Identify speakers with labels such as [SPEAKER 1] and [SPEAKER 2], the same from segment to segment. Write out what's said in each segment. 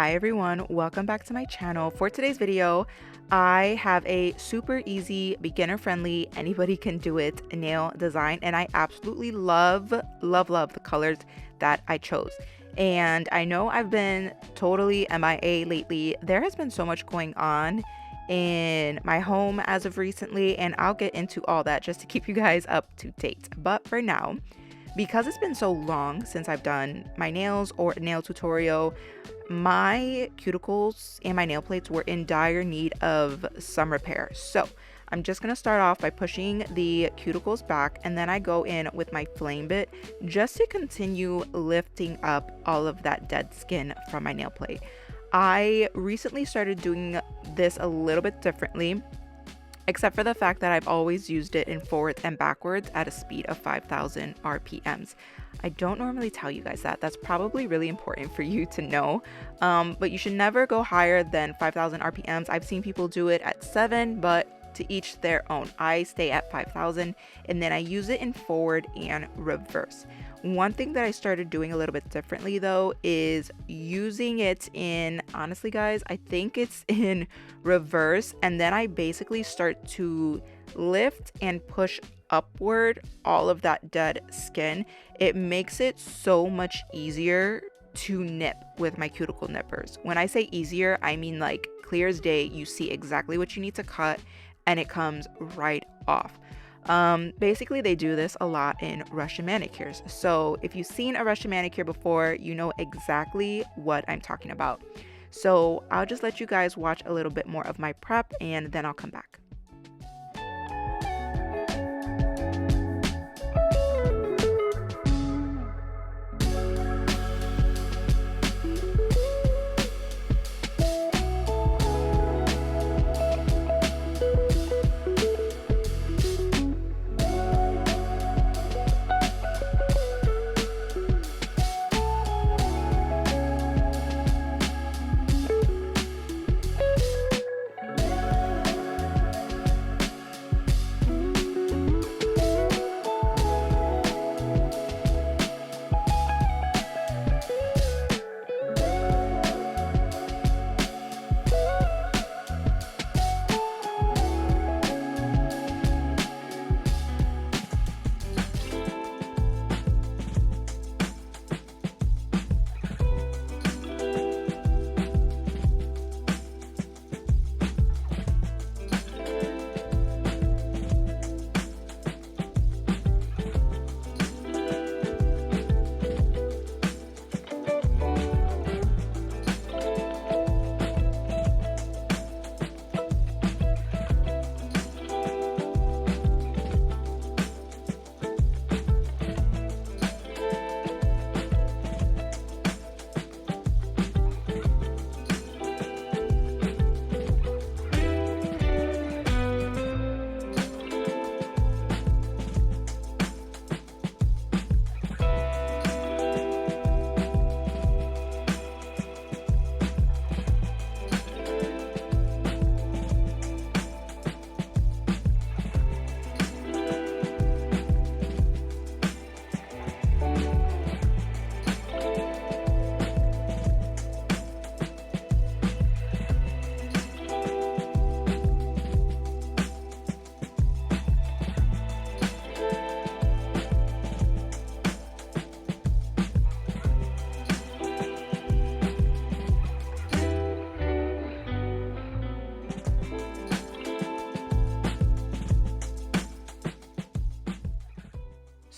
[SPEAKER 1] Hi everyone, welcome back to my channel. For today's video, I have a super easy, beginner friendly, anybody can do it nail design, and I absolutely love the colors that I chose. And I know I've been totally MIA lately. There has been so much going on in my home as of recently, and I'll get into all that just to keep you guys up to date. But for now, because it's been so long since I've done my nails or a nail tutorial, my cuticles and my nail plates were in dire need of some repair. So I'm just going to start off by pushing the cuticles back, and then I go in with my flame bit just to continue lifting up all of that dead skin from my nail plate. I recently started doing this a little bit differently, except for the fact that I've always used it in forwards and backwards at a speed of 5,000 RPMs. I don't normally tell you guys that. That's probably really important for you to know, but you should never go higher than 5,000 RPMs. I've seen people do it at 7, but to each their own. I stay at 5,000, and then I use it in forward and reverse. One thing that I started doing a little bit differently though is using it in, honestly guys, I think it's in reverse, and then I basically start to lift and push upward all of that dead skin. It makes it so much easier to nip with my cuticle nippers. When I say easier, I mean like clear as day. You see exactly what you need to cut and it comes right off. Basically they do this a lot in Russian manicures. So if you've seen a Russian manicure before, you know exactly what I'm talking about. So I'll just let you guys watch a little bit more of my prep and then I'll come back.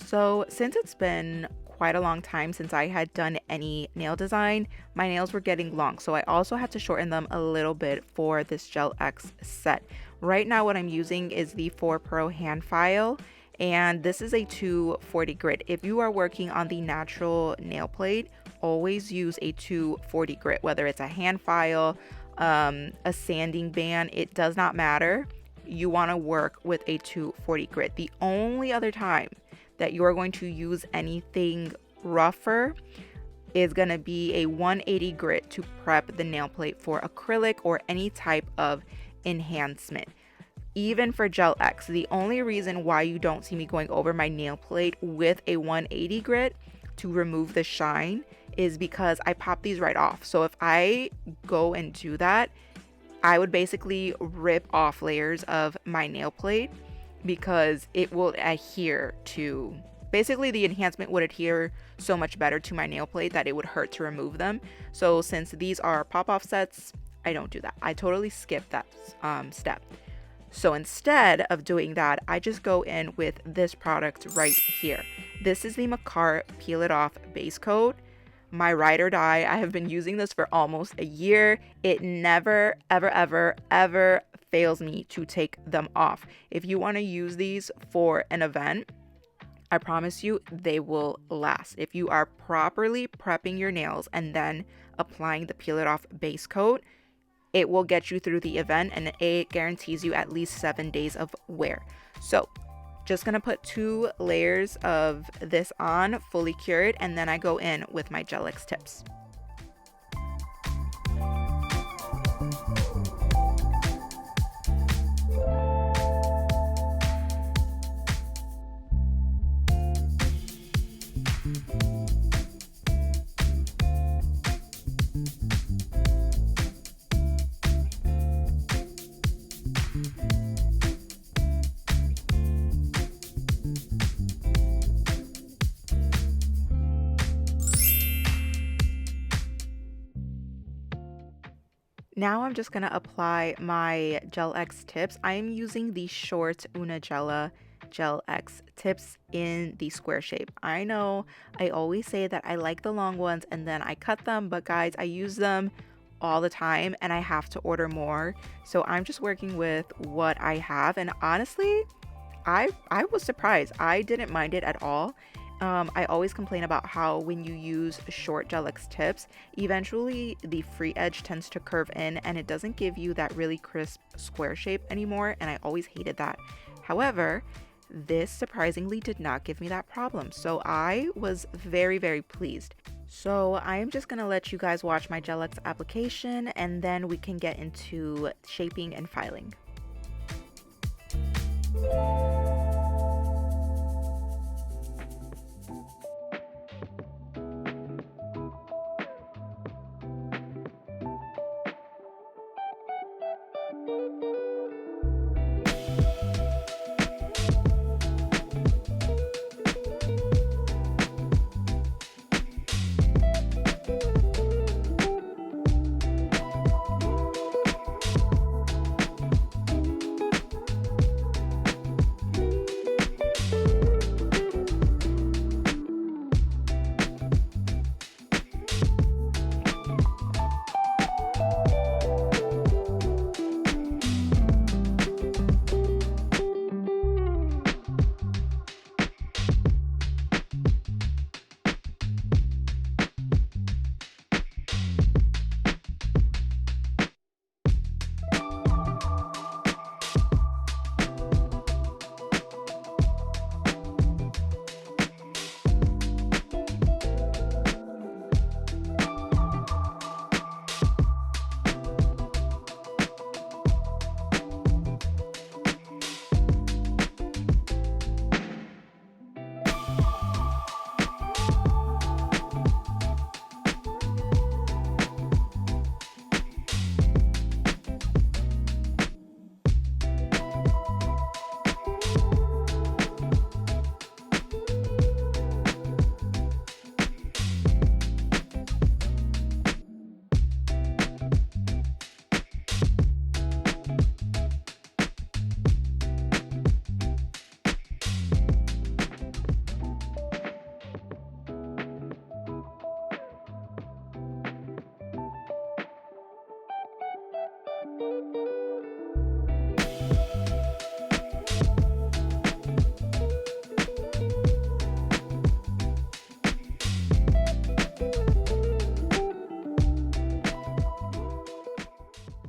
[SPEAKER 1] So since it's been quite a long time since I had done any nail design, my nails were getting long. So I also had to shorten them a little bit for this Gel X set. Right now what I'm using is the 4 Pro hand file, and this is a 240 grit. If you are working on the natural nail plate, always use a 240 grit, whether it's a hand file, a sanding band, it does not matter. You want to work with a 240 grit. The only other time that you are going to use anything rougher is going to be a 180 grit to prep the nail plate for acrylic or any type of enhancement. Even for Gel X, the only reason why you don't see me going over my nail plate with a 180 grit to remove the shine is because I pop these right off. So if I go and do that, I would basically rip off layers of my nail plate because it will adhere to, basically the enhancement would adhere so much better to my nail plate that it would hurt to remove them. So since these are pop-off sets, I don't do that. I totally skip that step. So instead of doing that, I just go in with this product right here. This is the Makartt Peel It Off Base Coat. My ride or die. I have been using this for almost a year. It never, ever, ever, ever fails me to take them off. If you want to use these for an event, I promise you they will last. If you are properly prepping your nails and then applying the Peel It Off base coat, it will get you through the event, and it guarantees you at least 7 days of wear. So just gonna put 2 layers of this on, fully cured, and then I go in with my Gel X tips. Now I'm just gonna apply my Gel X tips. I am using the short Unigella Gel X tips in the square shape. I know I always say that I like the long ones and then I cut them, but guys, I use them all the time and I have to order more. So I'm just working with what I have, and honestly, I was surprised. I didn't mind it at all. I always complain about how when you use short Gel X tips, eventually the free edge tends to curve in and it doesn't give you that really crisp square shape anymore, and I always hated that. However, this surprisingly did not give me that problem, so I was very, very pleased. So I am just gonna let you guys watch my Gel X application and then we can get into shaping and filing.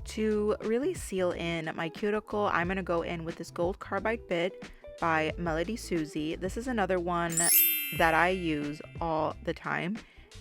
[SPEAKER 1] To really seal in my cuticle, I'm going to go in with this Gold Carbide bit by Melody Susie. This is another one that I use all the time.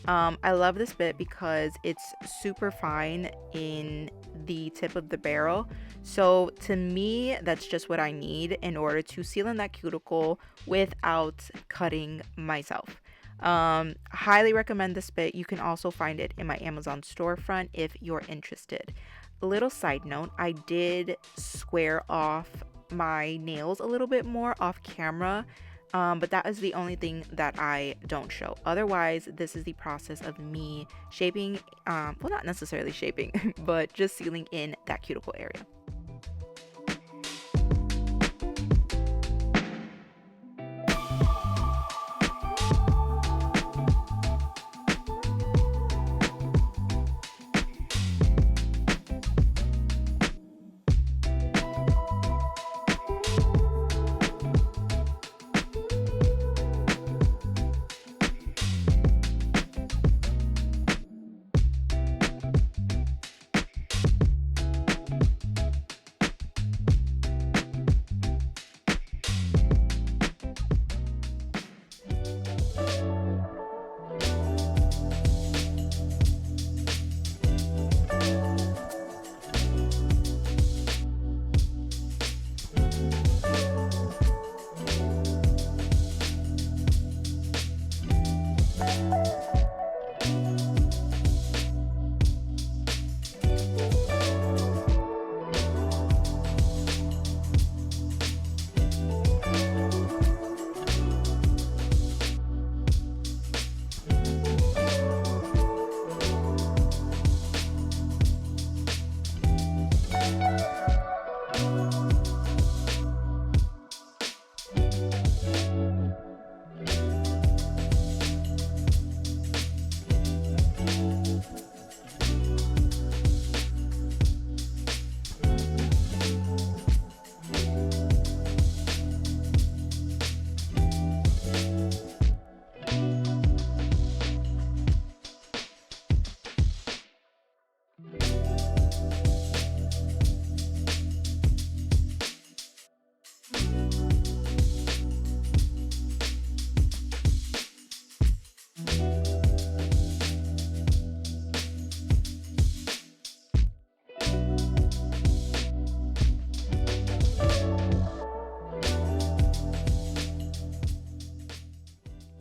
[SPEAKER 1] I love this bit because it's super fine in the tip of the barrel. So to me, that's just what I need in order to seal in that cuticle without cutting myself. Highly recommend this bit. You can also find it in my Amazon storefront if you're interested. A little side note, I did square off my nails a little bit more off camera, but that is the only thing that I don't show. Otherwise, this is the process of me shaping, well, not necessarily shaping, but just sealing in that cuticle area.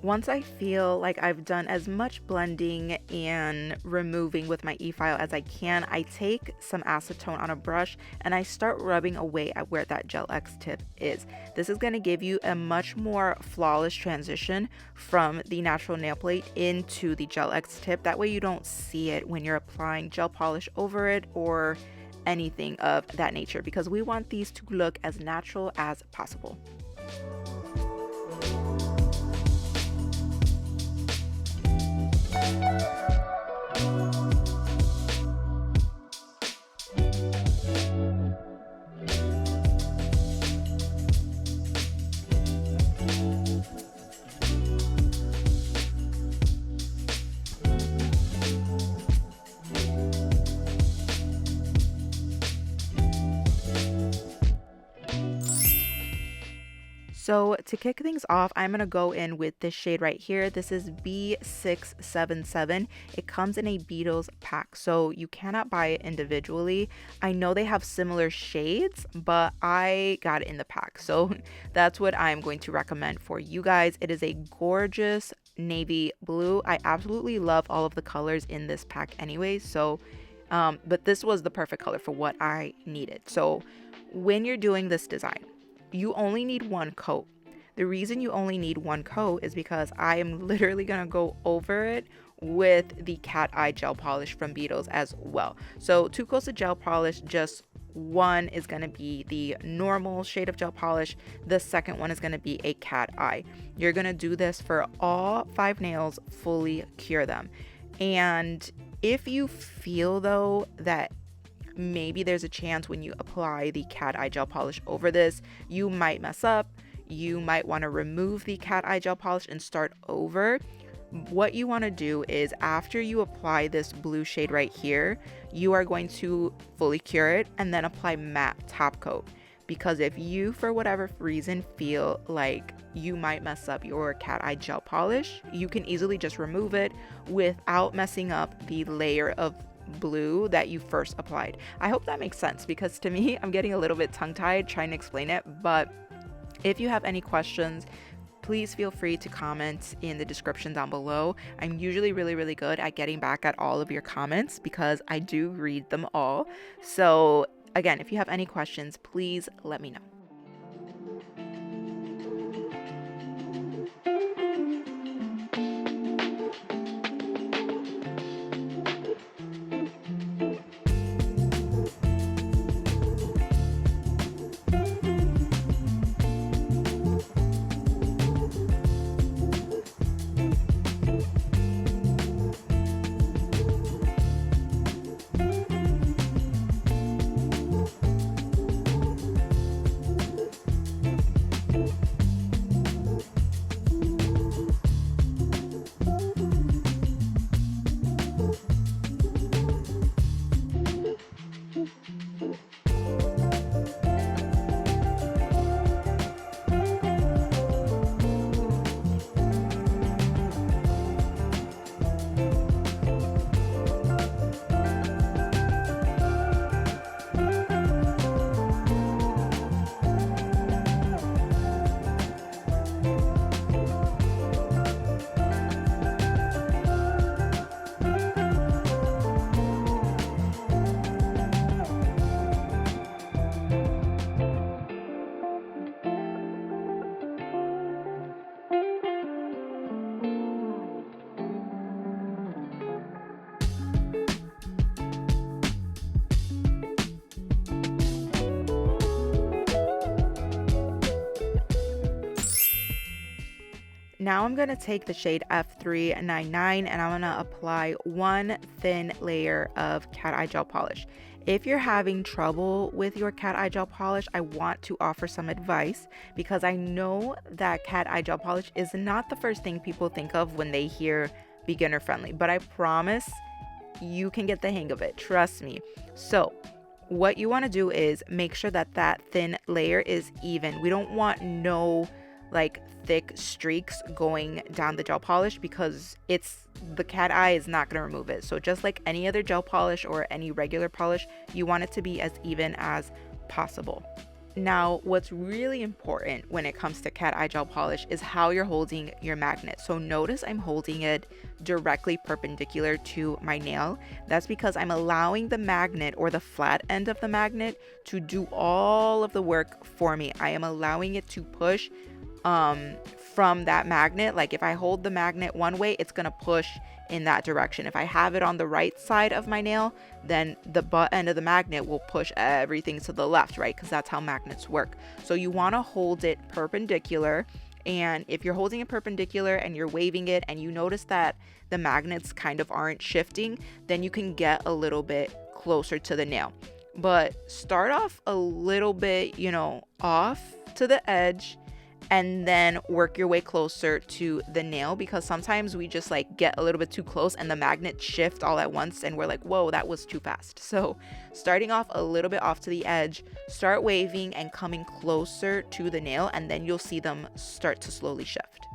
[SPEAKER 1] Once I feel like I've done as much blending and removing with my e-file as I can, I take some acetone on a brush and I start rubbing away at where that Gel X tip is. This is going to give you a much more flawless transition from the natural nail plate into the Gel X tip. That way you don't see it when you're applying gel polish over it or anything of that nature, because we want these to look as natural as possible. So to kick things off, I'm going to go in with this shade right here. This is B677. It comes in a Beetles pack, so you cannot buy it individually. I know they have similar shades, but I got it in the pack. So that's what I'm going to recommend for you guys. It is a gorgeous navy blue. I absolutely love all of the colors in this pack anyway. So, but this was the perfect color for what I needed. So when you're doing this design, you only need one coat. The reason you only need one coat is because I am literally gonna go over it with the cat eye gel polish from Beetles as well. So 2 coats of gel polish, just one is gonna be the normal shade of gel polish. The second one is gonna be a cat eye. You're gonna do this for all 5 nails, fully cure them. And if you feel though that maybe there's a chance when you apply the cat eye gel polish over this, you might mess up. You might want to remove the cat eye gel polish and start over. What you want to do is, after you apply this blue shade right here, you are going to fully cure it and then apply matte top coat. Because if you, for whatever reason, feel like you might mess up your cat eye gel polish, you can easily just remove it without messing up the layer of blue that you first applied. I hope that makes sense, because to me, I'm getting a little bit tongue-tied trying to explain it. But if you have any questions, please feel free to comment in the description down below. I'm usually really good at getting back at all of your comments because I do read them all. So again, if you have any questions, please let me know. Now I'm going to take the shade F399 and I'm going to apply one thin layer of cat eye gel polish. If you're having trouble with your cat eye gel polish, I want to offer some advice because I know that cat eye gel polish is not the first thing people think of when they hear beginner friendly, but I promise you can get the hang of it. Trust me. So what you want to do is make sure that that thin layer is even. We don't want no like thick streaks going down the gel polish because the cat eye is not going to remove it. So just like any other gel polish or any regular polish, you want it to be as even as possible. Now, what's really important when it comes to cat eye gel polish is how you're holding your magnet. So notice I'm holding it directly perpendicular to my nail. That's because I'm allowing the magnet or the flat end of the magnet to do all of the work for me. I am allowing it to push from that magnet. Like if I hold the magnet one way, it's gonna push in that direction. If I have it on the right side of my nail, then the butt end of the magnet will push everything to the left, right? Because that's how magnets work. So you want to hold it perpendicular. And if you're holding it perpendicular and you're waving it and you notice that the magnets kind of aren't shifting, then you can get a little bit closer to the nail. But start off a little bit, off to the edge, and then work your way closer to the nail, because sometimes we just like get a little bit too close and the magnets shift all at once and we're like, whoa, that was too fast. So starting off a little bit off to the edge, start waving and coming closer to the nail, and then you'll see them start to slowly shift.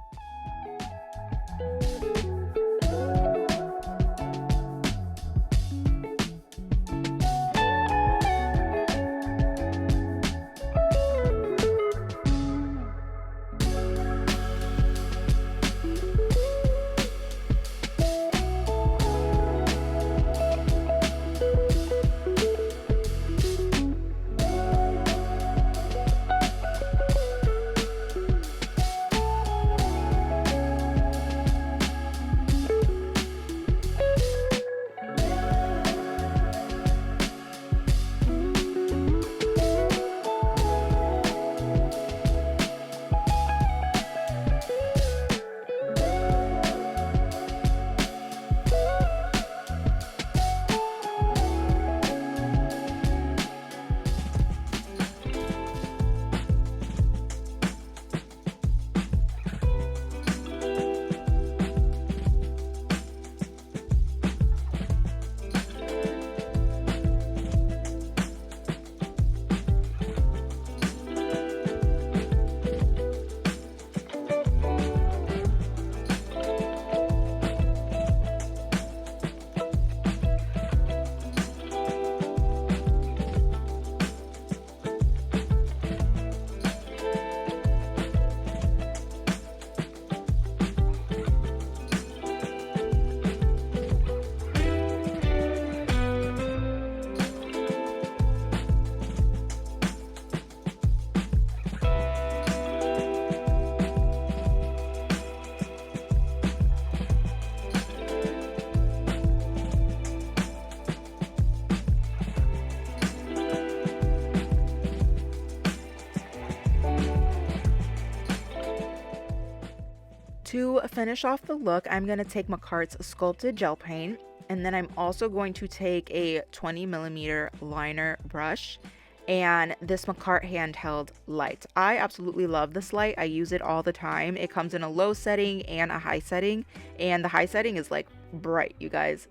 [SPEAKER 1] To finish off the look, I'm going to take Makartt's Sculpted Gel Paint, and then I'm also going to take a 20mm liner brush and this Makart handheld light. I absolutely love this light. I use it all the time. It comes in a low setting and a high setting, and the high setting is like bright, you guys.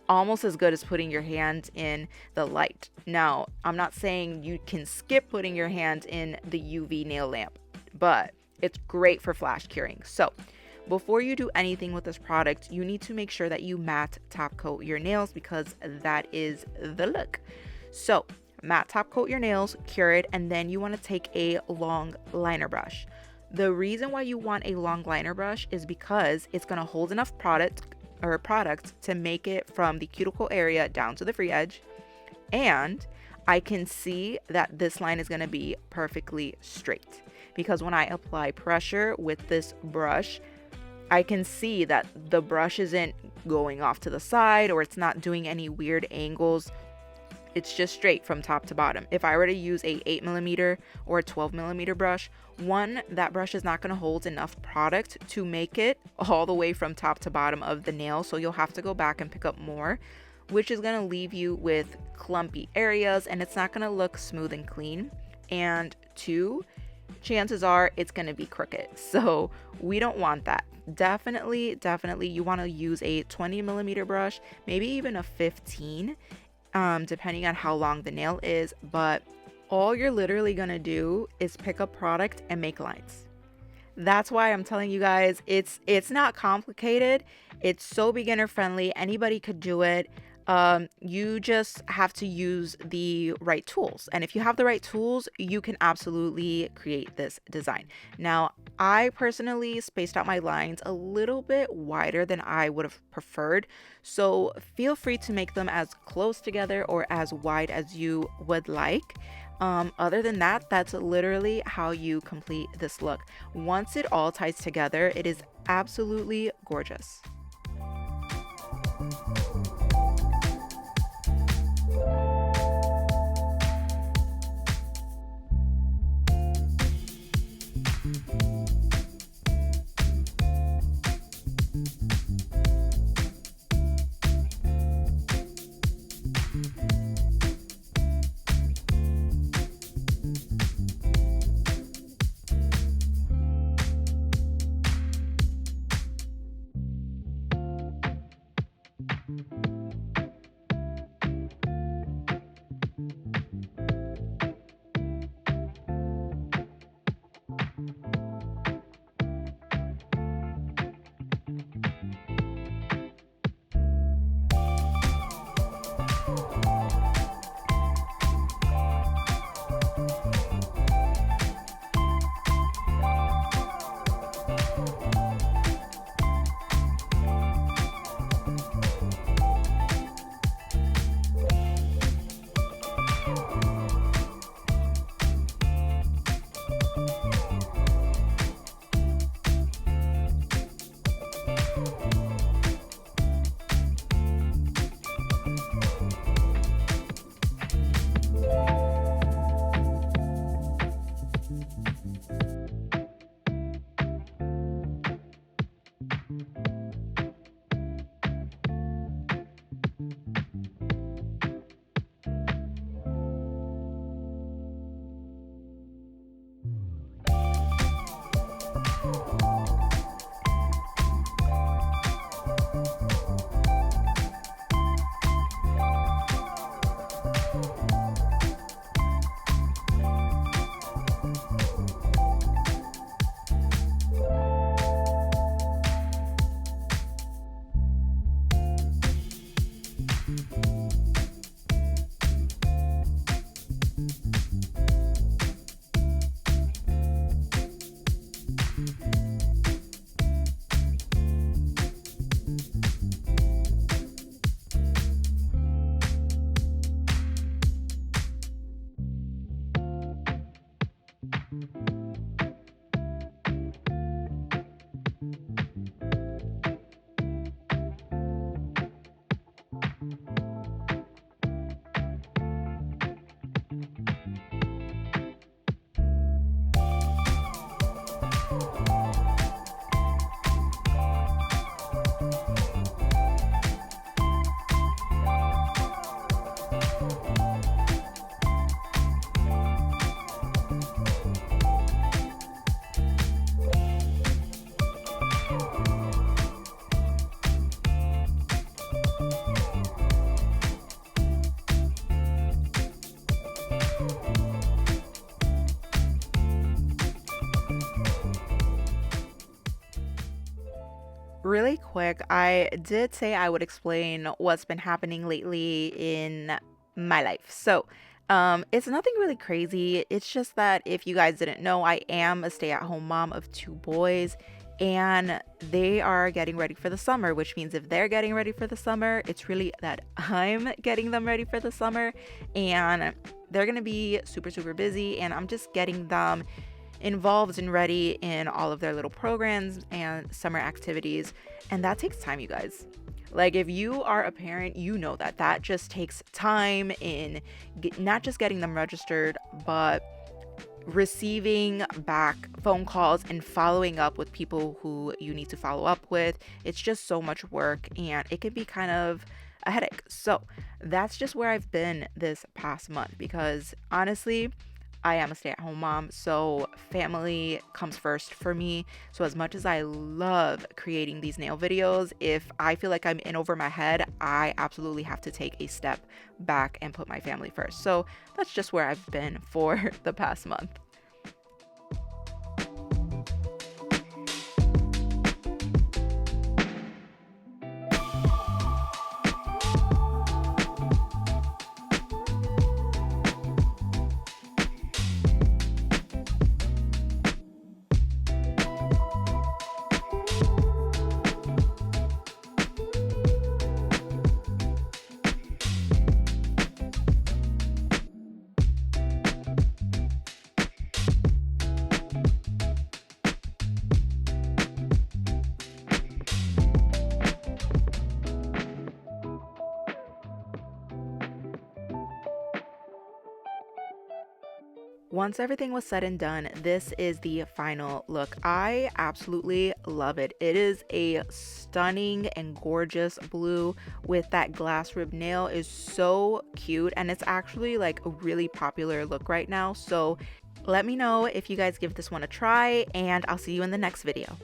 [SPEAKER 1] Almost as good as putting your hand in the light. Now, I'm not saying you can skip putting your hand in the UV nail lamp, but it's great for flash curing. So before you do anything with this product, you need to make sure that you matte top coat your nails, because that is the look. So matte top coat your nails, cure it, and then you want to take a long liner brush. The reason why you want a long liner brush is because it's going to hold enough product to make it from the cuticle area down to the free edge, and I can see that this line is going to be perfectly straight, because when I apply pressure with this brush, I can see that the brush isn't going off to the side, or it's not doing any weird angles. It's just straight from top to bottom. If I were to use a 8mm or a 12mm brush, that brush is not going to hold enough product to make it all the way from top to bottom of the nail. So you'll have to go back and pick up more, which is going to leave you with clumpy areas, and it's not going to look smooth and clean. And two, chances are it's going to be crooked. So we don't want that. Definitely you want to use a 20mm brush, maybe even a 15, depending on how long the nail is. But all you're literally going to do is pick up product and make lines. That's why I'm telling you guys, it's not complicated. It's so beginner friendly. Anybody could do it. You just have to use the right tools. And if you have the right tools, you can absolutely create this design. Now, I personally spaced out my lines a little bit wider than I would have preferred. So feel free to make them as close together or as wide as you would like. Other than that, that's literally how you complete this look. Once it all ties together, it is absolutely gorgeous. Really quick, I did say I would explain what's been happening lately in my life. It's nothing really crazy. It's just that if you guys didn't know, I am a stay-at-home mom of two boys, and they are getting ready for the summer, which means if they're getting ready for the summer, it's really that I'm getting them ready for the summer, and they're gonna be super, super busy, and I'm just getting them involved and ready in all of their little programs and summer activities. And that takes time, you guys. Like, if you are a parent, you know that that just takes time in not just getting them registered, but receiving back phone calls and following up with people who you need to follow up with. It's just so much work and it can be kind of a headache. So, that's just where I've been this past month because honestly, I am a stay at home mom, so family comes first for me. So, as much as I love creating these nail videos, if I feel like I'm in over my head, I absolutely have to take a step back and put my family first. So, that's just where I've been for the past month. Once everything was said and done, this is the final look. I absolutely love it. It is a stunning and gorgeous blue with that glass rib nail is so cute and it's actually like a really popular look right now. So let me know if you guys give this one a try and I'll see you in the next video.